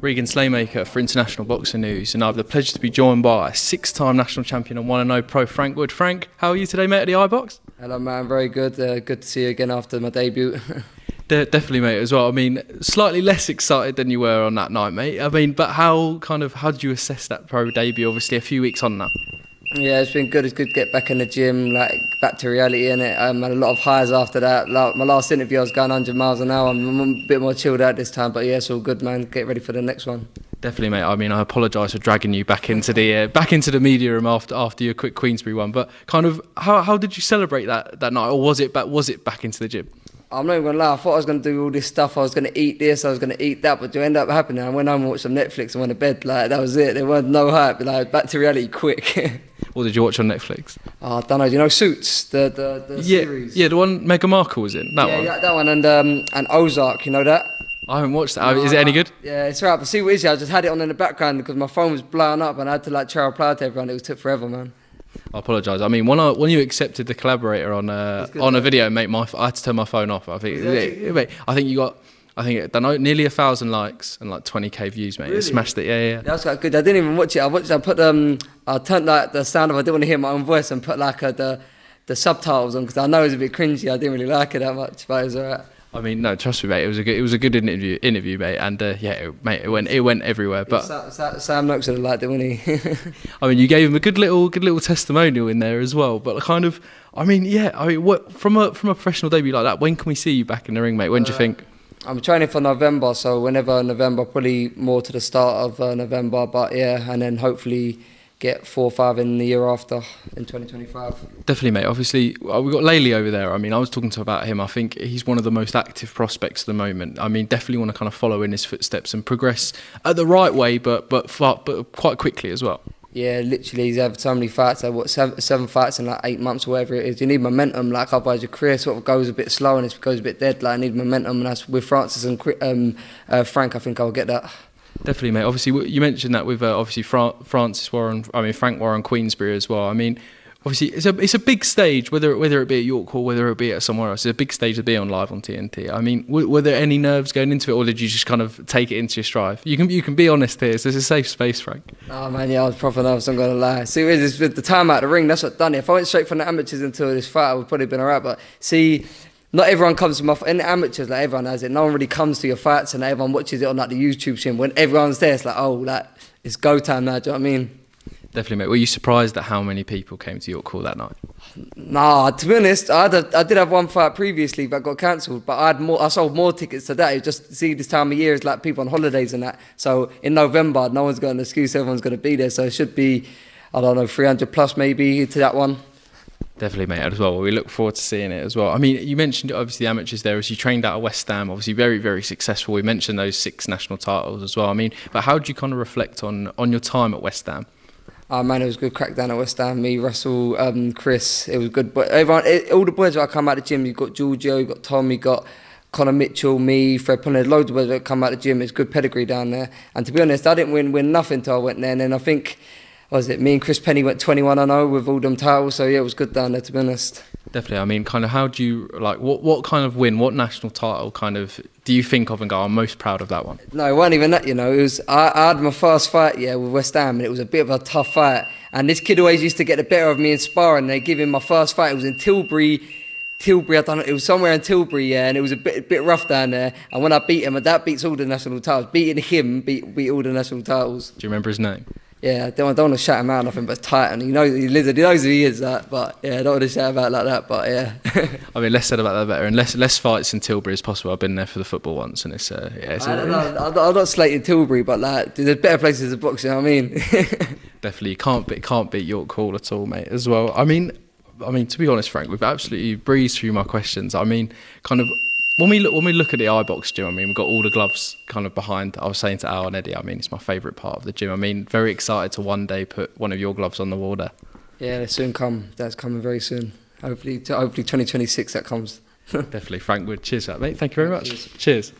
Regan Slaymaker for International Boxing News, and I have the pleasure to be joined by six-time national champion and 1-0 pro Frank Wood. Frank, how are you today, mate, at the iBox? Hello, man. Very good. Good to see you again after my debut. Definitely, mate, as well. I mean, slightly less excited than you were on that night, mate. I mean, but how did you assess that pro debut? Obviously, a few weeks on now. Yeah, it's been good. It's good to get back in the gym, like back to reality, innit? I had a lot of highs after that. Like, my last interview, I was going 100 miles an hour. I'm a bit more chilled out this time, but yeah, it's all good, man. Get ready for the next one. Definitely, mate. I mean, I apologise for dragging you back into the media room after your quick Queensbury one. But kind of, how did you celebrate that night, or was it back into the gym? I'm not even gonna lie. I thought I was gonna do all this stuff. I was gonna eat this. I was gonna eat that. But it ended up happening. I went home and watched some Netflix and went to bed. Like, that was it. There was no hype. Like, back to reality quick. What did you watch on Netflix? Oh, I don't know. Do you know Suits? The series. Yeah, the one Meghan Markle was in. That one. Yeah, that one and Ozark. You know that? I haven't watched that. Is it any good? Yeah, it's right. But see what it is? I just had it on in the background because my phone was blowing up and I had to try to reply to everyone. It took forever, man. I apologise. I mean, when you accepted the collaborator on a video, mate, I had to turn my phone off. I think you got, I don't know, nearly 1,000 likes and like 20k views, mate. Really? It smashed it. Yeah. That's quite good. I didn't even watch it. I turned like the sound of. I didn't want to hear my own voice and put like the subtitles on because I know it was a bit cringy. I didn't really like it that much, but it was alright. I mean, no, trust me, mate. It was a good interview, mate. And it went everywhere. But Sam Knox would have liked it, wouldn't he? I mean, you gave him a good little testimonial in there as well. But kind of, what from a professional debut like that? When can we see you back in the ring, mate? When do you think? I'm training for November, so whenever November, probably more to the start of November. But yeah, and then hopefully get 4 or 5 in the year after, in 2025. Definitely, mate. Obviously, we've got Laley over there. I mean, I was talking to him about him. I think he's one of the most active prospects at the moment. I mean, definitely want to kind of follow in his footsteps and progress at the right way, but quite quickly as well. Yeah, literally, he's had so many fights. Seven fights in like 8 months or whatever it is. You need momentum, like otherwise your career sort of goes a bit slow and it goes a bit dead. Like, I need momentum, and that's with Francis and Frank. I think I'll get that. Definitely, mate. Obviously, you mentioned that with obviously Frank Warren Queensbury as well. I mean, obviously, it's a big stage, whether it be at York or whether it be at somewhere else. It's a big stage to be on live on TNT. I mean, were there any nerves going into it, or did you just kind of take it into your stride? You can be honest here. So it's a safe space, Frank. Oh man, yeah, I was proper nervous. I'm gonna lie. See, it's with the time out of the ring. That's what done it. If I went straight from the amateurs into this fight, I would probably been alright. But see, not everyone comes to my fight. In the amateurs, like, everyone has it. No one really comes to your fights, and everyone watches it on like the YouTube stream. When everyone's there, it's like, oh, like, it's go time now. Do you know what I mean? Definitely, mate. Were you surprised at how many people came to York Hall that night? Nah, to be honest, I did have one fight previously that got cancelled, but I sold more tickets to that. Just see, this time of year is like people on holidays and that. So in November, no one's got an excuse. Everyone's going to be there. So it should be, I don't know, 300 plus maybe to that one. Definitely, mate, as well. We look forward to seeing it as well. I mean, you mentioned obviously the amateurs there as you trained out of West Ham, obviously very, very successful. We mentioned those 6 national titles as well. I mean, but how do you kind of reflect on your time at West Ham? Oh man, it was a good crack down at West Ham. Me, Russell, Chris, it was good. But everyone, all the boys that come out of the gym, you've got Giorgio, you've got Tom, you've got Connor Mitchell, me, Fred Punnett, loads of boys that come out of the gym. It's good pedigree down there. And to be honest, I didn't win nothing till I went there. And then I think, me and Chris Penny went 21-0 with all them titles. So yeah, it was good down there, to be honest. Definitely. I mean, kind of, how do you, like, what kind of win, what national title kind of do you think of and go, I'm most proud of that one? No, it wasn't even that, you know. It was, I had my first fight, with West Ham, and it was a bit of a tough fight. And this kid always used to get the better of me in sparring. They give him my first fight. It was in Tilbury, I don't know, it was somewhere in Tilbury, and it was a bit rough down there. And when I beat him, and that beats all the national titles. Beating him beat all the national titles. Do you remember his name? Yeah, I don't want to shout him out or nothing, but Titan, he knows who he is, but yeah, I don't want to shout him out like that, but yeah. I mean, less said about that better, and less fights in Tilbury as possible. I've been there for the football once, and it's I'm not slating Tilbury, but like, there's better places to box, you know what I mean? Definitely, you can't beat York Hall at all, mate, as well. I mean, to be honest, Frank, we've absolutely breezed through my questions. I mean, kind of, when we look at the iBox gym, I mean, we've got all the gloves kind of behind. I was saying to Al and Eddie, I mean, it's my favourite part of the gym. I mean, very excited to one day put one of your gloves on the wall there. Yeah, they soon come. That's coming very soon. Hopefully 2026 that comes. Definitely, Frank Wood. Cheers for that, mate. Thank you very much. Cheers.